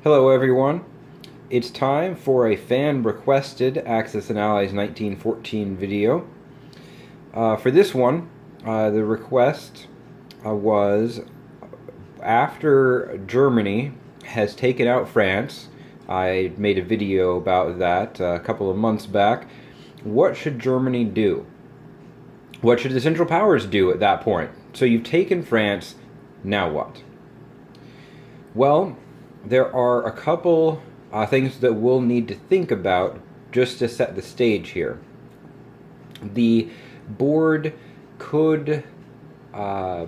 Hello everyone, it's time for a fan-requested Axis and Allies 1914 video. For this one, the request was after Germany has taken out France. I made a video about that a couple of months back. What should Germany do? What should the Central Powers do at that point? So you've taken France, now what? Well, there are a couple things that we'll need to think about just to set the stage here. The board could there's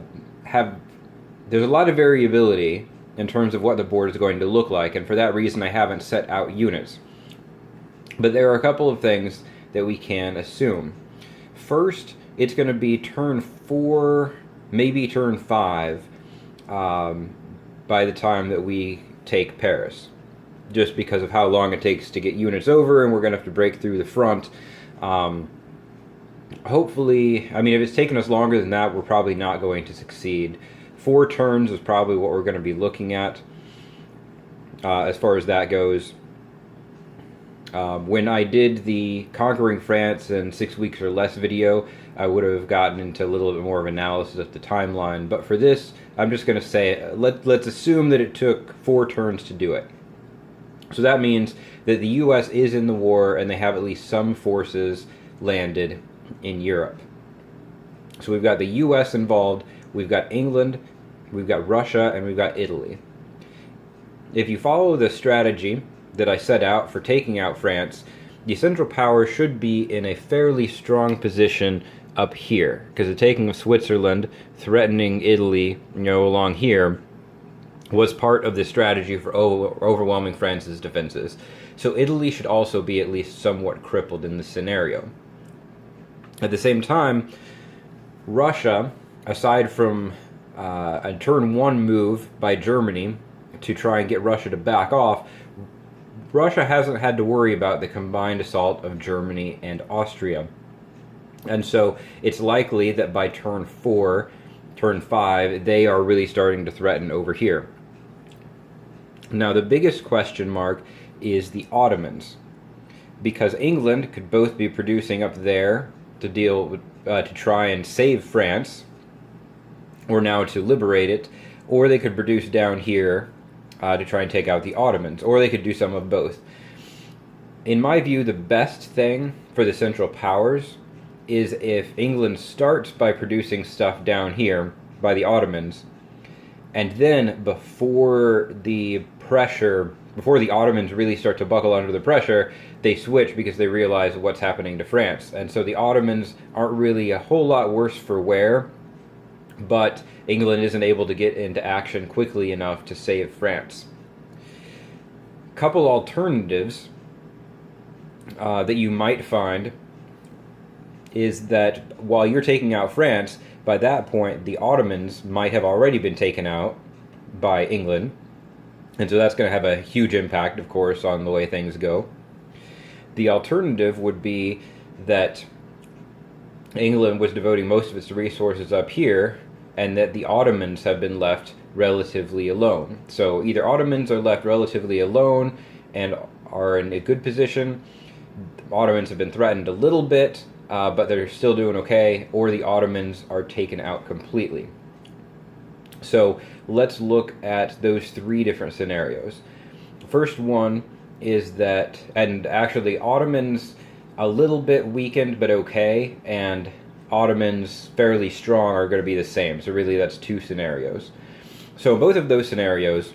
a lot of variability in terms of what the board is going to look like, and for that reason I haven't set out units. But there are a couple of things that we can assume. First, it's going to be turn 4, maybe turn 5, by the time that we take Paris, just because of how long it takes to get units over, and we're going to have to break through the front. Hopefully, I mean, if it's taken us longer than that, we're probably not going to succeed. 4 turns is probably what we're going to be looking at as far as that goes. When I did the Conquering France in 6 weeks or less video, I would have gotten into a little bit more of analysis of the timeline, but for this, I'm just going to say, let's assume that it took 4 turns to do it. So that means that the US is in the war, and they have at least some forces landed in Europe. So we've got the US involved, we've got England, we've got Russia, and we've got Italy. If you follow the strategy that I set out for taking out France, the Central Powers should be in a fairly strong position up here, because the taking of Switzerland, threatening Italy, along here, was part of the strategy for overwhelming France's defenses. So Italy should also be at least somewhat crippled in this scenario. At the same time, Russia, aside from a turn 1 move by Germany to try and get Russia to back off, Russia hasn't had to worry about the combined assault of Germany and Austria. And so it's likely that by turn 4, turn 5, they are really starting to threaten over here. Now the biggest question mark is the Ottomans, because England could both be producing up there to deal with, to try and save France, or now to liberate it, or they could produce down here to try and take out the Ottomans, or they could do some of both. In my view, the best thing for the Central Powers is if England starts by producing stuff down here by the Ottomans, and then before the Ottomans really start to buckle under the pressure, they switch because they realize what's happening to France. And so the Ottomans aren't really a whole lot worse for wear, but England isn't able to get into action quickly enough to save France. Couple alternatives that you might find is that while you're taking out France, by that point the Ottomans might have already been taken out by England, and so that's going to have a huge impact, of course, on the way things go. The alternative would be that England was devoting most of its resources up here, and that the Ottomans have been left relatively alone. So either Ottomans are left relatively alone and are in a good position, the Ottomans have been threatened a little bit, but they're still doing okay, or the Ottomans are taken out completely. So let's look at those 3 different scenarios. The first one is that, and actually Ottomans a little bit weakened but okay, and Ottomans fairly strong are going to be the same. So really that's 2 scenarios. So both of those scenarios,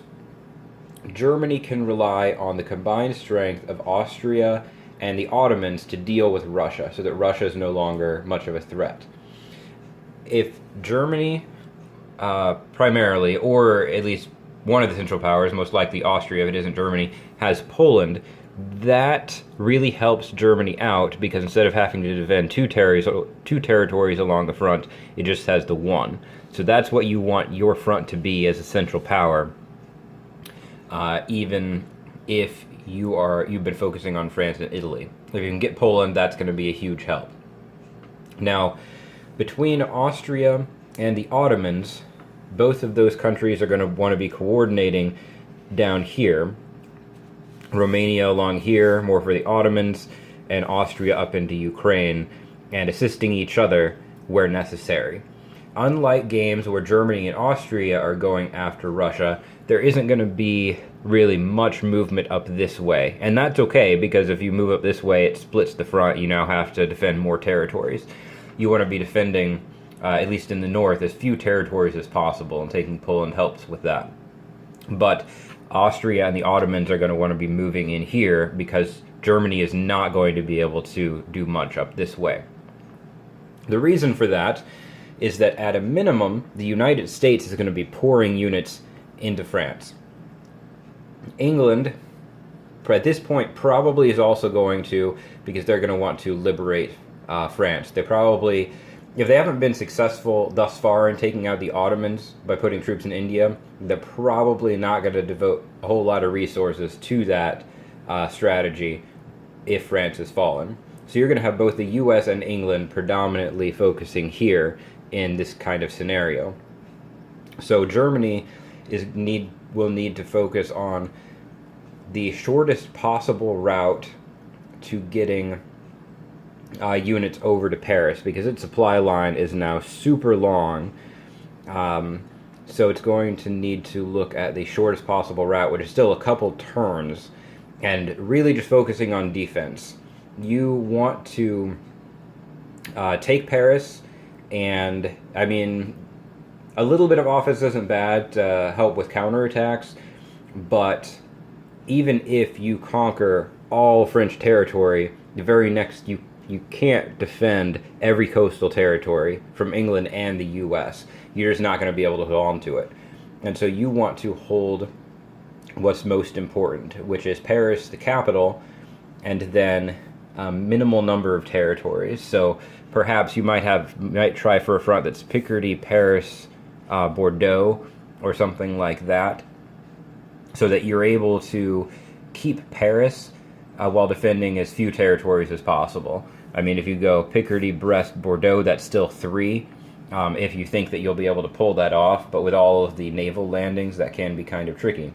Germany can rely on the combined strength of Austria and the Ottomans to deal with Russia, so that Russia is no longer much of a threat. If Germany primarily, or at least one of the Central Powers, most likely Austria if it isn't Germany, has Poland, that really helps Germany out, because instead of having to defend 2 territories along the front, it just has the 1. So that's what you want your front to be as a Central Power, even if you've been focusing on France and Italy. If you can get Poland, that's going to be a huge help. Now, between Austria and the Ottomans, both of those countries are going to want to be coordinating down here. Romania along here, more for the Ottomans, and Austria up into Ukraine, and assisting each other where necessary. Unlike games where Germany and Austria are going after Russia, there isn't going to be really much movement up this way. And that's okay, because if you move up this way, it splits the front. You now have to defend more territories. You want to be defending, at least in the north, as few territories as possible, and taking Poland helps with that. But Austria and the Ottomans are going to want to be moving in here because Germany is not going to be able to do much up this way. The reason for that is that at a minimum, the United States is going to be pouring units into France. England, at this point, probably is also going to, because they're going to want to liberate France. They probably, if they haven't been successful thus far in taking out the Ottomans by putting troops in India, they're probably not going to devote a whole lot of resources to that strategy if France has fallen. So you're going to have both the U.S. and England predominantly focusing here in this kind of scenario. So Germany will need to focus on the shortest possible route to getting units over to Paris, because its supply line is now super long. So it's going to need to look at the shortest possible route, which is still a couple turns, and really just focusing on defense. You want to take Paris, and I mean, a little bit of offense isn't bad to help with counterattacks, but even if you conquer all French territory, the very next you can't defend every coastal territory from England and the U.S. You're just not going to be able to hold on to it. And so you want to hold what's most important, which is Paris, the capital, and then a minimal number of territories. So perhaps you might try for a front that's Picardy, Paris, Bordeaux, or something like that, so that you're able to keep Paris while defending as few territories as possible. I mean, if you go Picardy, Brest, Bordeaux, that's still 3. If you think that you'll be able to pull that off, but with all of the naval landings, that can be kind of tricky.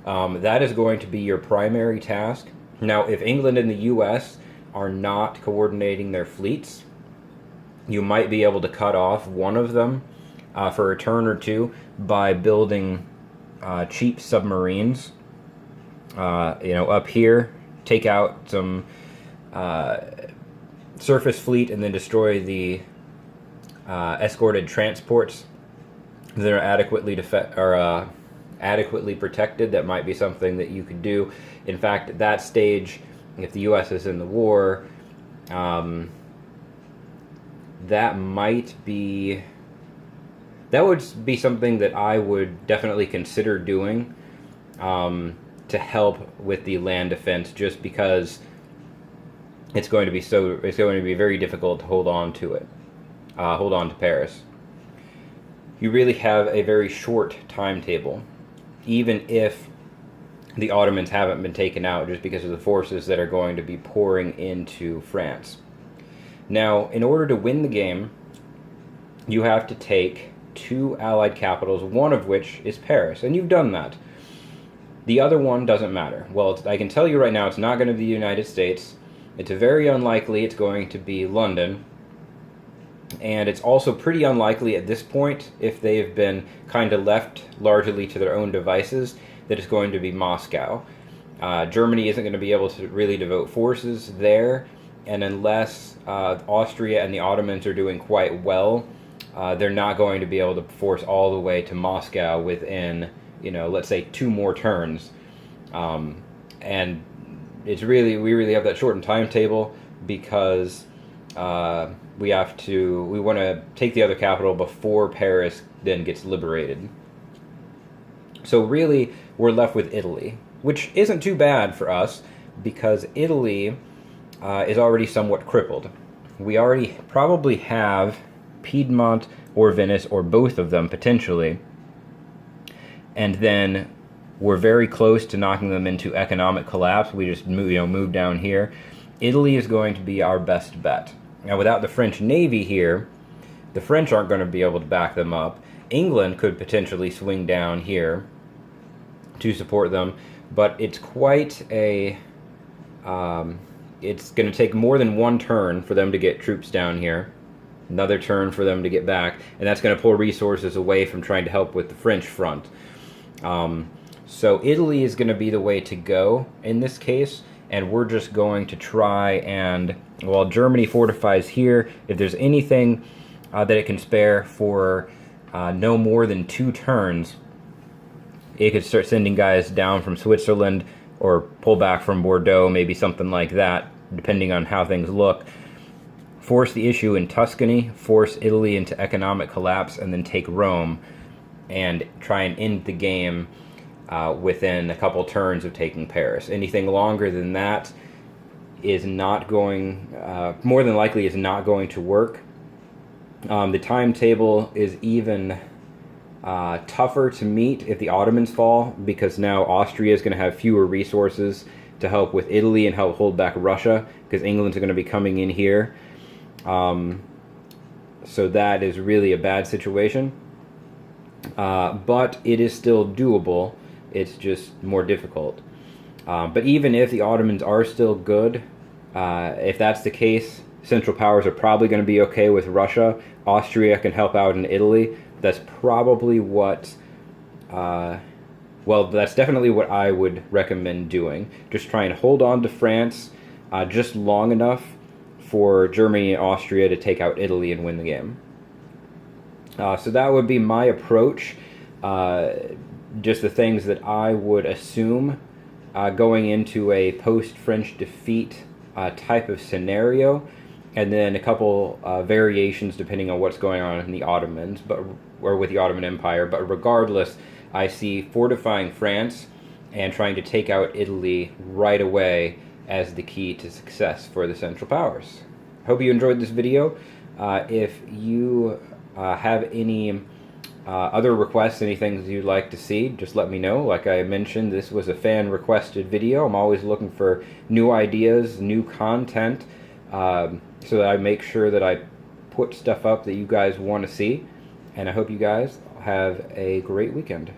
That is going to be your primary task. Now, if England and the U.S. are not coordinating their fleets, you might be able to cut off one of them for a turn or two by building cheap submarines. Up here, take out some surface fleet and then destroy the escorted transports that are adequately protected. That might be something that you could do. In fact, at that stage, if the U.S. is in the war, that would be something that I would definitely consider doing to help with the land defense, just because it's going to be very difficult to hold on to Paris. You really have a very short timetable, even if the Ottomans haven't been taken out, just because of the forces that are going to be pouring into France. Now, in order to win the game, you have to take 2 Allied capitals, one of which is Paris, and you've done that. The other one doesn't matter. Well, I can tell you right now, it's not going to be the United States. It's very unlikely it's going to be London. And it's also pretty unlikely at this point, if they've been kind of left largely to their own devices, that it's going to be Moscow. Germany isn't going to be able to really devote forces there, and unless Austria and the Ottomans are doing quite well, they're not going to be able to force all the way to Moscow within, let's say 2 more turns. And we really have that shortened timetable because we want to take the other capital before Paris then gets liberated. So really, we're left with Italy, which isn't too bad for us because Italy is already somewhat crippled. We already probably have Piedmont or Venice, or both of them potentially, and then we're very close to knocking them into economic collapse. We just move down here. Italy is going to be our best bet. Now, without the French Navy here, the French aren't going to be able to back them up. England could potentially swing down here to support them, but it's quite a... it's going to take more than one turn for them to get troops down here, another turn for them to get back, and that's going to pull resources away from trying to help with the French front. So Italy is going to be the way to go in this case, and we're just going to try and, while Germany fortifies here, if there's anything that it can spare for no more than 2 turns, it could start sending guys down from Switzerland or pull back from Bordeaux, maybe something like that, depending on how things look. Force the issue in Tuscany, force Italy into economic collapse, and then take Rome, and try and end the game within a couple turns of taking Paris. Anything longer than that is not going, more than likely is not going to work. The timetable is even tougher to meet if the Ottomans fall, because now Austria is going to have fewer resources to help with Italy and help hold back Russia, because England's going to be coming in here. So that is really a bad situation. But it is still doable. It's just more difficult. But even if the Ottomans are still good, if that's the case, Central Powers are probably going to be okay with Russia. Austria can help out in Italy. That's probably what... well, that's definitely what I would recommend doing. Just try and hold on to France just long enough for Germany and Austria to take out Italy and win the game. So that would be my approach. Just the things that I would assume going into a post-French defeat type of scenario, and then a couple variations depending on what's going on in the Ottomans, or with the Ottoman Empire. But regardless, I see fortifying France and trying to take out Italy right away as the key to success for the Central Powers. Hope you enjoyed this video. If you have any other requests, any things you'd like to see, just let me know. Like I mentioned, this was a fan requested video. I'm always looking for new ideas, new content, so that I make sure that I put stuff up that you guys want to see. And I hope you guys have a great weekend.